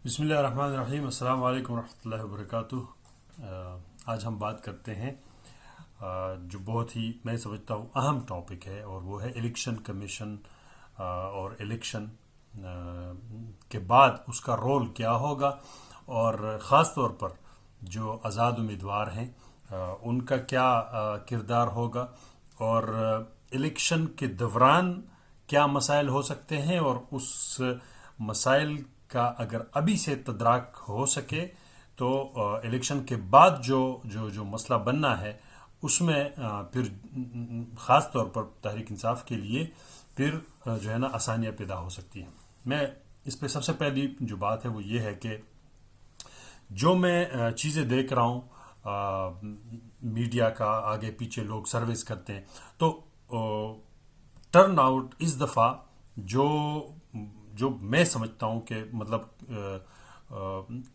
بسم اللہ الرحمن الرحیم۔ السلام علیکم ورحمۃ اللہ وبرکاتہ۔ آج ہم بات کرتے ہیں جو بہت ہی میں سمجھتا ہوں اہم ٹاپک ہے، اور وہ ہے الیکشن کمیشن اور الیکشن کے بعد اس کا رول کیا ہوگا، اور خاص طور پر جو آزاد امیدوار ہیں ان کا کیا کردار ہوگا، اور الیکشن کے دوران کیا مسائل ہو سکتے ہیں، اور اس مسائل کا اگر ابھی سے تدارک ہو سکے تو الیکشن کے بعد جو مسئلہ بننا ہے اس میں پھر خاص طور پر تحریک انصاف کے لیے پھر جو ہے نا آسانیاں پیدا ہو سکتی ہیں۔ میں اس پہ سب سے پہلی جو بات ہے وہ یہ ہے کہ جو میں چیزیں دیکھ رہا ہوں، میڈیا کا آگے پیچھے لوگ سرویز کرتے ہیں، تو ٹرن آؤٹ اس دفعہ جو میں سمجھتا ہوں کہ مطلب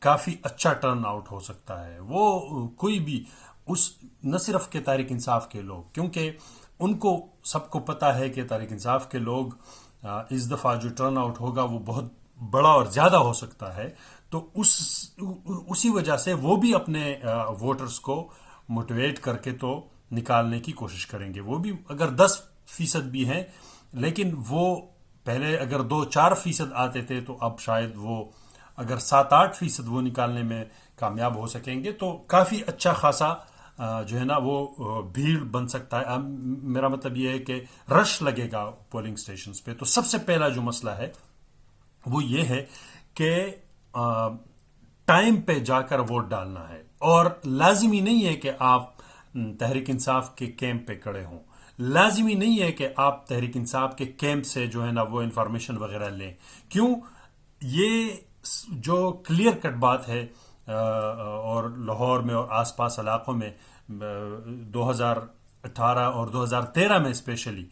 کافی اچھا ٹرن آؤٹ ہو سکتا ہے، وہ کوئی بھی نہ صرف کہ تحریک انصاف کے لوگ، کیونکہ ان کو سب کو پتہ ہے کہ تحریک انصاف کے لوگ اس دفعہ جو ٹرن آؤٹ ہوگا وہ بہت بڑا اور زیادہ ہو سکتا ہے، تو اسی وجہ سے وہ بھی اپنے ووٹرز کو موٹیویٹ کر کے تو نکالنے کی کوشش کریں گے۔ وہ بھی اگر 10% بھی ہیں، لیکن وہ پہلے اگر 2-4% آتے تھے، تو اب شاید وہ اگر 7-8% وہ نکالنے میں کامیاب ہو سکیں گے تو کافی اچھا خاصا جو ہے نا وہ بھیڑ بن سکتا ہے۔ میرا مطلب یہ ہے کہ رش لگے گا پولنگ سٹیشنز پہ۔ تو سب سے پہلا جو مسئلہ ہے وہ یہ ہے کہ ٹائم پہ جا کر ووٹ ڈالنا ہے، اور لازمی نہیں ہے کہ آپ تحریک انصاف کے کیمپ پہ کھڑے ہوں، لازمی نہیں ہے کہ آپ تحریک انصاف کے کیمپ سے جو ہے نا وہ انفارمیشن وغیرہ لیں۔ کیوں؟ یہ جو کلیئر کٹ بات ہے، اور لاہور میں اور آس پاس علاقوں میں 2018 اور 2013 میں اسپیشلی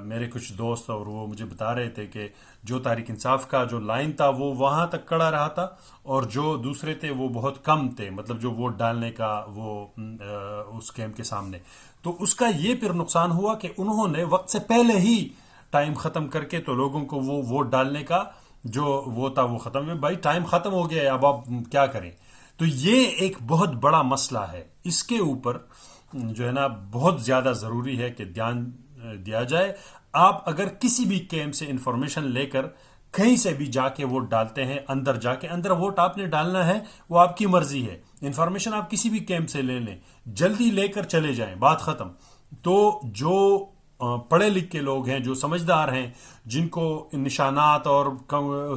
میرے کچھ دوست اور وہ مجھے بتا رہے تھے کہ جو تحریک انصاف کا جو لائن تھا وہ وہاں تک کھڑا رہا تھا، اور جو دوسرے تھے وہ بہت کم تھے، مطلب جو ووٹ ڈالنے کا وہ اس کیمپ کے سامنے۔ تو اس کا یہ پھر نقصان ہوا کہ انہوں نے وقت سے پہلے ہی ٹائم ختم کر کے تو لوگوں کو وہ ووٹ ڈالنے کا جو وہ تھا وہ ختم ہے۔ بھائی ٹائم ختم ہو گیا ہے، اب آپ کیا کریں؟ تو یہ ایک بہت بڑا مسئلہ ہے، اس کے اوپر جو ہے نا بہت زیادہ ضروری ہے کہ دھیان دیا جائے۔ آپ اگر کسی بھی کیمپ سے انفارمیشن لے کر کہیں سے بھی جا کے ووٹ ڈالتے ہیں، اندر جا کے اندر ووٹ آپ نے ڈالنا ہے، وہ آپ کی مرضی ہے۔ انفارمیشن آپ کسی بھی کیمپ سے لے لیں، جلدی لے کر چلے جائیں، بات ختم۔ تو جو پڑھے لکھے لوگ ہیں، جو سمجھدار ہیں، جن کو نشانات اور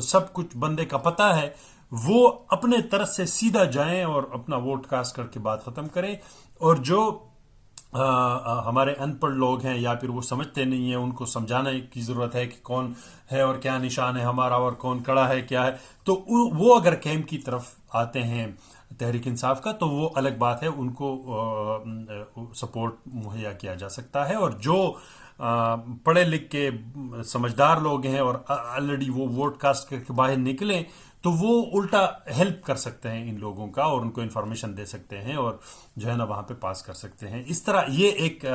سب کچھ بندے کا پتہ ہے، وہ اپنے طرف سے سیدھا جائیں اور اپنا ووٹ کاسٹ کر کے بات ختم کریں۔ اور جو ہمارے ان پڑھ لوگ ہیں یا پھر وہ سمجھتے نہیں ہیں، ان کو سمجھانے کی ضرورت ہے کہ کون ہے اور کیا نشان ہے ہمارا، اور کون کڑا ہے کیا ہے۔ تو وہ اگر کیمپ کی طرف آتے ہیں تحریک انصاف کا تو وہ الگ بات ہے، ان کو سپورٹ مہیا کیا جا سکتا ہے۔ اور جو پڑھے لکھ کے سمجھدار لوگ ہیں اور آلریڈی وہ ووٹ کاسٹ کر کے باہر نکلیں، تو وہ الٹا ہیلپ کر سکتے ہیں ان لوگوں کا، اور ان کو انفارمیشن دے سکتے ہیں، اور جو ہے نا وہاں پہ پاس کر سکتے ہیں۔ اس طرح یہ ایک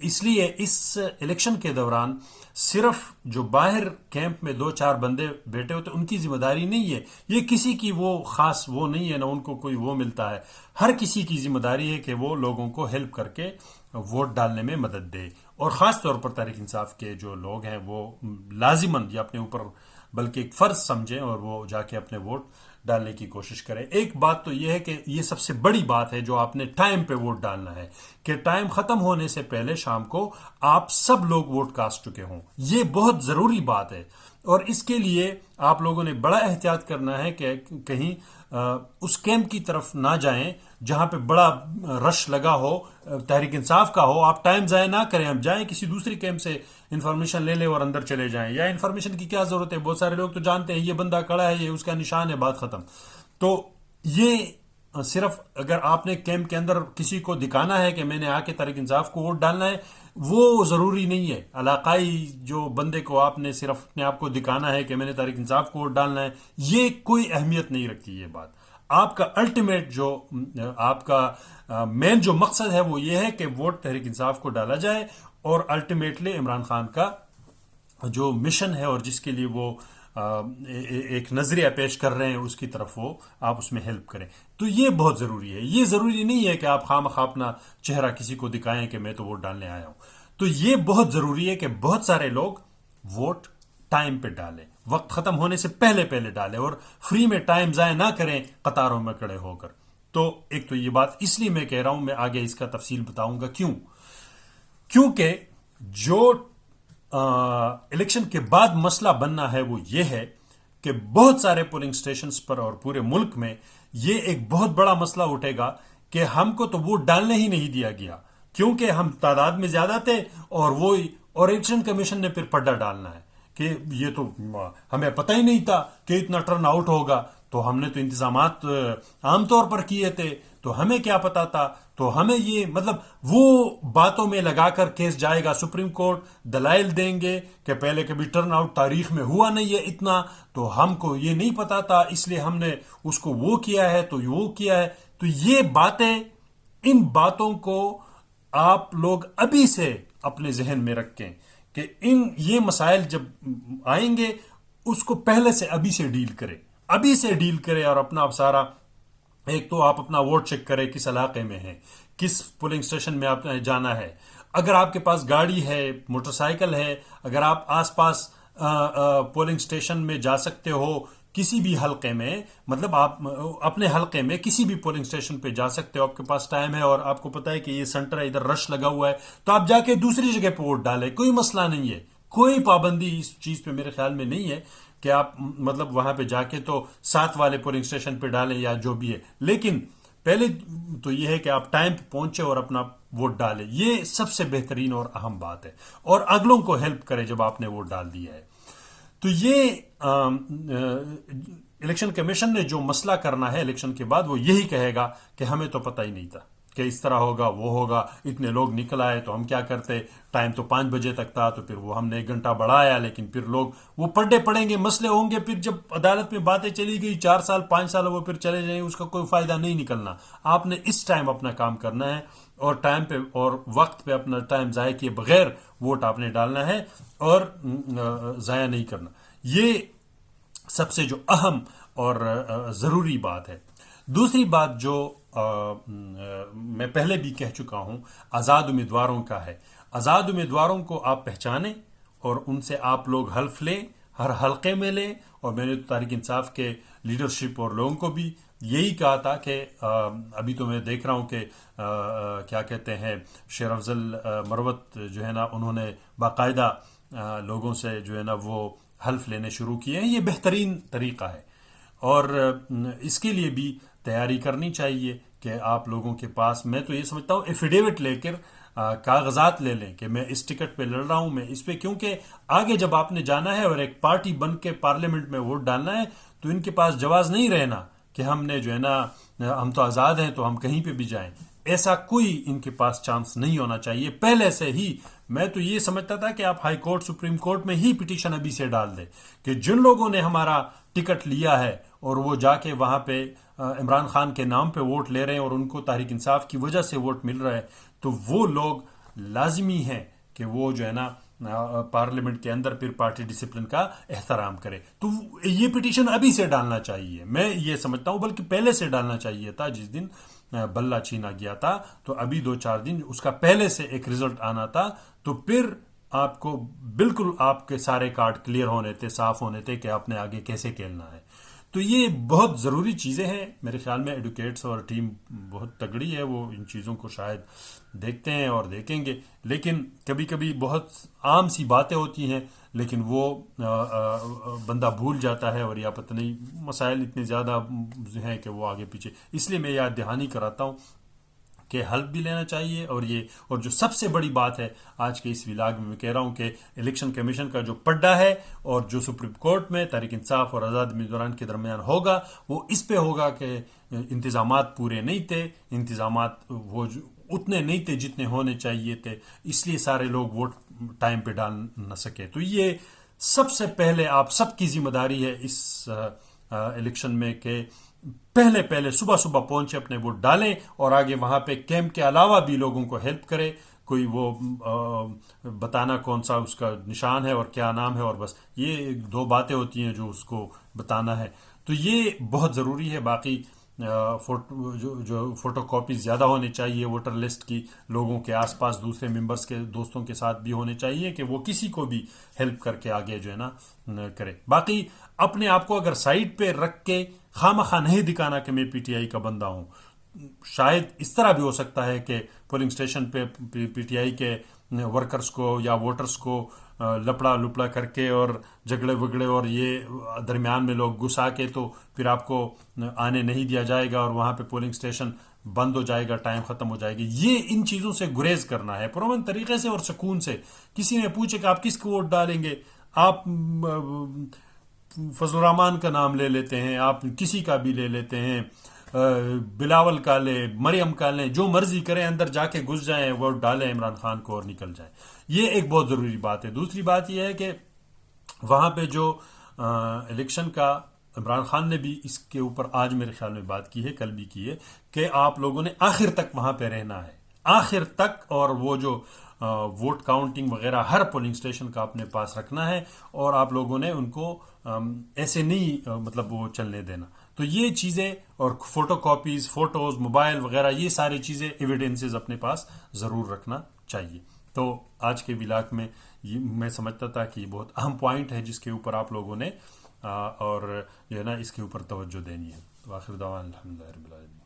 اس لیے اس الیکشن کے دوران صرف جو باہر کیمپ میں 2-4 بندے بیٹھے ہوتے ان کی ذمہ داری نہیں ہے، یہ کسی کی وہ خاص وہ نہیں ہے، نہ ان کو کوئی وہ ملتا ہے۔ ہر کسی کی ذمہ داری ہے کہ وہ لوگوں کو ہیلپ کر کے ووٹ ڈالنے میں مدد دے، اور خاص طور پر تحریک انصاف کے جو لوگ ہیں وہ لازماً یہ اپنے اوپر بلکہ ایک فرض سمجھیں اور وہ جا کے اپنے ووٹ ڈالنے کی کوشش کریں۔ ایک بات تو یہ ہے کہ یہ سب سے بڑی بات ہے جو آپ نے ٹائم پہ ووٹ ڈالنا ہے، کہ ٹائم ختم ہونے سے پہلے شام کو آپ سب لوگ ووٹ کاسٹ چکے ہوں۔ یہ بہت ضروری بات ہے، اور اس کے لیے آپ لوگوں نے بڑا احتیاط کرنا ہے کہ کہیں اس کیمپ کی طرف نہ جائیں جہاں پہ بڑا رش لگا ہو، تحریک انصاف کا ہو۔ آپ ٹائم ضائع نہ کریں، ہم جائیں کسی دوسری کیمپ سے انفارمیشن لے لیں اور اندر چلے جائیں، یا انفارمیشن کی کیا ضرورت ہے؟ بہت سارے لوگ تو جانتے ہیں یہ بندہ کھڑا ہے، یہ اس کا نشان ہے، بات ختم۔ تو یہ صرف اگر آپ نے کیمپ کے اندر کسی کو دکھانا ہے کہ میں نے آ کے تحریک انصاف کو ووٹ ڈالنا ہے، وہ ضروری نہیں ہے۔ علاقائی جو بندے کو آپ نے صرف اپنے آپ کو دکھانا ہے کہ میں نے تحریک انصاف کو ووٹ ڈالنا ہے، یہ کوئی اہمیت نہیں رکھتی۔ یہ بات آپ کا الٹیمیٹ جو آپ کا مین جو مقصد ہے وہ یہ ہے کہ ووٹ تحریک انصاف کو ڈالا جائے، اور الٹیمیٹلی عمران خان کا جو مشن ہے اور جس کے لیے وہ ایک نظریہ پیش کر رہے ہیں اس کی طرف وہ آپ اس میں ہیلپ کریں. تو یہ بہت ضروری ہے. یہ ضروری نہیں ہے کہ آپ خواہ مخواہ اپنا چہرہ کسی کو دکھائیں کہ میں تو ووٹ ڈالنے آیا ہوں. تو یہ بہت ضروری ہے کہ بہت سارے لوگ ووٹ ٹائم پہ ڈالیں, وقت ختم ہونے سے پہلے پہلے ڈالیں, اور فری میں ٹائم ضائع نہ کریں قطاروں میں کھڑے ہو کر. تو ایک تو یہ بات اس لیے میں کہہ رہا ہوں, میں آگے اس کا تفصیل بتاؤں گا کیونکہ جو الیکشن کے بعد مسئلہ بننا ہے وہ یہ ہے کہ بہت سارے پولنگ سٹیشنز پر اور پورے ملک میں یہ ایک بہت بڑا مسئلہ اٹھے گا کہ ہم کو تو ووٹ ڈالنے ہی نہیں دیا گیا کیونکہ ہم تعداد میں زیادہ تھے, اور الیکشن کمیشن نے پھر پڈا ڈالنا ہے کہ یہ تو ہمیں پتہ ہی نہیں تھا کہ اتنا ٹرن آؤٹ ہوگا, تو ہم نے تو انتظامات عام طور پر کیے تھے, تو ہمیں کیا پتا تھا. تو ہمیں یہ مطلب وہ باتوں میں لگا کر کیس جائے گا سپریم کورٹ, دلائل دیں گے کہ پہلے کبھی ٹرن آؤٹ تاریخ میں ہوا نہیں ہے اتنا, تو ہم کو یہ نہیں پتا تھا اس لیے ہم نے اس کو وہ کیا ہے تو وہ کیا ہے. تو یہ باتیں, ان باتوں کو آپ لوگ ابھی سے اپنے ذہن میں رکھیں کہ یہ مسائل جب آئیں گے اس کو پہلے سے ابھی سے ڈیل کرے اور اپنا سارا, ایک تو آپ اپنا ووٹ چیک کریں کس علاقے میں ہے, کس پولنگ سٹیشن میں آپ نے جانا ہے. اگر آپ کے پاس گاڑی ہے, موٹر سائیکل ہے, اگر آپ آس پاس پولنگ سٹیشن میں جا سکتے ہو کسی بھی حلقے میں, مطلب آپ اپنے حلقے میں کسی بھی پولنگ سٹیشن پہ جا سکتے ہو, آپ کے پاس ٹائم ہے اور آپ کو پتا ہے کہ یہ سینٹر ہے, ادھر رش لگا ہوا ہے, تو آپ جا کے دوسری جگہ پہ ووٹ ڈالیں, کوئی مسئلہ نہیں ہے. کوئی پابندی اس چیز پہ میرے خیال میں نہیں ہے کہ آپ مطلب وہاں پہ جا کے تو ساتھ والے پولنگ سٹیشن پہ ڈالیں یا جو بھی ہے. لیکن پہلے تو یہ ہے کہ آپ ٹائم پہ پہنچے اور اپنا ووٹ ڈالیں, یہ سب سے بہترین اور اہم بات ہے, اور اگلوں کو ہیلپ کرے جب آپ نے ووٹ ڈال دیا ہے. تو یہ الیکشن کمیشن نے جو مسئلہ کرنا ہے الیکشن کے بعد وہ یہی کہے گا کہ ہمیں تو پتہ ہی نہیں تھا کہ اس طرح ہوگا وہ ہوگا, اتنے لوگ نکل آئے تو ہم کیا کرتے, ٹائم تو 5 بجے تک تھا تو پھر وہ ہم نے 1 گھنٹہ بڑھایا, لیکن پھر لوگ وہ پڑھے پڑیں گے, مسئلے ہوں گے, پھر جب عدالت میں باتیں چلی گئی 4 سال 5 سال وہ پھر چلے جائیں, اس کا کوئی فائدہ نہیں نکلنا. آپ نے اس ٹائم اپنا کام کرنا ہے اور ٹائم پہ اور وقت پہ اپنا ٹائم ضائع کیے بغیر ووٹ آپ نے ڈالنا ہے اور ضائع نہیں کرنا. یہ سب سے جو اہم اور ضروری بات ہے. دوسری بات جو میں پہلے بھی کہہ چکا ہوں, آزاد امیدواروں کا ہے. آزاد امیدواروں کو آپ پہچانیں اور ان سے آپ لوگ حلف لیں, ہر حلقے میں لیں. اور میں نے تو تحریک انصاف کے لیڈرشپ اور لوگوں کو بھی یہی کہا تھا کہ ابھی تو میں دیکھ رہا ہوں کہ کیا کہتے ہیں شیر افضل مروت جو ہے نا, انہوں نے باقاعدہ لوگوں سے جو ہے نا وہ حلف لینے شروع کیے ہیں. یہ بہترین طریقہ ہے اور اس کے لیے بھی تیاری کرنی چاہیے کہ آپ لوگوں کے پاس, میں تو یہ سمجھتا ہوں ایفیڈیوٹ لے کر کاغذات لے لیں کہ میں اس ٹکٹ پہ لڑ رہا ہوں, میں اس پہ, کیونکہ آگے جب آپ نے جانا ہے اور ایک پارٹی بن کے پارلیمنٹ میں ووٹ ڈالنا ہے تو ان کے پاس جواز نہیں رہنا کہ ہم نے جو ہے نا ہم تو آزاد ہیں تو ہم کہیں پہ بھی جائیں. ایسا کوئی ان کے پاس چانس نہیں ہونا چاہیے پہلے سے ہی. میں تو یہ سمجھتا تھا کہ آپ ہائی کورٹ سپریم کورٹ میں ہی پٹیشن ابھی سے ڈال دیں کہ جن لوگوں نے ہمارا ٹکٹ لیا ہے اور وہ جا کے وہاں پہ عمران خان کے نام پہ ووٹ لے رہے ہیں اور ان کو تحریک انصاف کی وجہ سے ووٹ مل رہا ہے, تو وہ لوگ لازمی ہیں کہ وہ جو ہے نا پارلیمنٹ کے اندر پھر پارٹی ڈسپلن کا احترام کرے. تو یہ پٹیشن ابھی سے ڈالنا چاہیے, میں یہ سمجھتا ہوں, بلکہ پہلے سے ڈالنا چاہیے تھا. جس دن بلہ چھینا گیا تھا تو ابھی 2-4 دن اس کا پہلے سے ایک رزلٹ آنا تھا, تو پھر آپ کو بالکل آپ کے سارے کارڈ کلیئر ہونے تھے, صاف ہونے تھے کہ آپ نے آگے کیسے کھیلنا ہے. تو یہ بہت ضروری چیزیں ہیں. میرے خیال میں ایڈوکیٹس اور ٹیم بہت تگڑی ہے, وہ ان چیزوں کو شاید دیکھتے ہیں اور دیکھیں گے, لیکن کبھی کبھی بہت عام سی باتیں ہوتی ہیں لیکن وہ بندہ بھول جاتا ہے, اور یا پتہ نہیں مسائل اتنے زیادہ ہیں کہ وہ آگے پیچھے. اس لیے میں یاد دہانی کراتا ہوں کہ حلف بھی لینا چاہیے. اور جو سب سے بڑی بات ہے آج کے اس ولاگ میں کہہ رہا ہوں کہ الیکشن کمیشن کا جو پڈا ہے اور جو سپریم کورٹ میں تحریک انصاف اور آزاد امیدواران کے درمیان ہوگا وہ اس پہ ہوگا کہ انتظامات پورے نہیں تھے, انتظامات وہ اتنے نہیں تھے جتنے ہونے چاہیے تھے, اس لیے سارے لوگ ووٹ ٹائم پہ ڈال نہ سکے. تو یہ سب سے پہلے آپ سب کی ذمہ داری ہے اس الیکشن میں کہ پہلے صبح پہنچے اپنے ووٹ ڈالیں اور آگے وہاں پہ کیمپ کے علاوہ بھی لوگوں کو ہیلپ کرے. کوئی وہ بتانا کون سا اس کا نشان ہے اور کیا نام ہے، اور بس یہ دو باتیں ہوتی ہیں جو اس کو بتانا ہے. تو یہ بہت ضروری ہے. باقی جو فوٹو کاپی زیادہ ہونی چاہیے ووٹر لسٹ کی، لوگوں کے آس پاس دوسرے ممبرس کے دوستوں کے ساتھ بھی ہونے چاہیے کہ وہ کسی کو بھی ہیلپ کر کے آگے جو ہے نا کرے. باقی اپنے آپ کو اگر سائڈ پہ رکھ کے خواہ مخواہ نہیں دکھانا کہ میں پی ٹی آئی کا بندہ ہوں. شاید اس طرح بھی ہو سکتا ہے کہ پولنگ اسٹیشن پہ پی ٹی آئی کے ورکرز کو یا ووٹرز کو لپڑا لپڑا کر کے اور جھگڑے وگڑے اور یہ درمیان میں لوگ گھسا کے تو پھر آپ کو آنے نہیں دیا جائے گا اور وہاں پہ پولنگ اسٹیشن بند ہو جائے گا، ٹائم ختم ہو جائے گی. یہ ان چیزوں سے گریز کرنا ہے پرامن طریقے سے اور سکون سے. کسی نے پوچھے کہ آپ کس کو ووٹ ڈالیں گے، آپ فضل الرحمان کا نام لے لیتے ہیں، آپ کسی کا بھی لے لیتے ہیں، بلاول کا لیں، مریم کا لیں، جو مرضی کریں، اندر جا کے گھس جائیں، ووٹ ڈالیں عمران خان کو اور نکل جائیں. یہ ایک بہت ضروری بات ہے. دوسری بات یہ ہے کہ وہاں پہ جو الیکشن کا عمران خان نے بھی اس کے اوپر آج میرے خیال میں بات کی ہے، کل بھی کی ہے، کہ آپ لوگوں نے آخر تک وہاں پہ رہنا ہے، آخر تک. اور وہ جو ووٹ کاؤنٹنگ وغیرہ ہر پولنگ اسٹیشن کا اپنے پاس رکھنا ہے، اور آپ لوگوں نے ان کو ایسے نہیں مطلب وہ چلنے دینا. تو یہ چیزیں اور فوٹو کاپیز، فوٹوز، موبائل وغیرہ، یہ ساری چیزیں ایویڈنسز اپنے پاس ضرور رکھنا چاہیے. تو آج کے ولاگ میں میں سمجھتا تھا کہ یہ بہت اہم پوائنٹ ہے جس کے اوپر آپ لوگوں نے اور جو ہے نا اس کے اوپر توجہ دینی ہے. تو آخر دعوان الحمدللہ رب العالمین.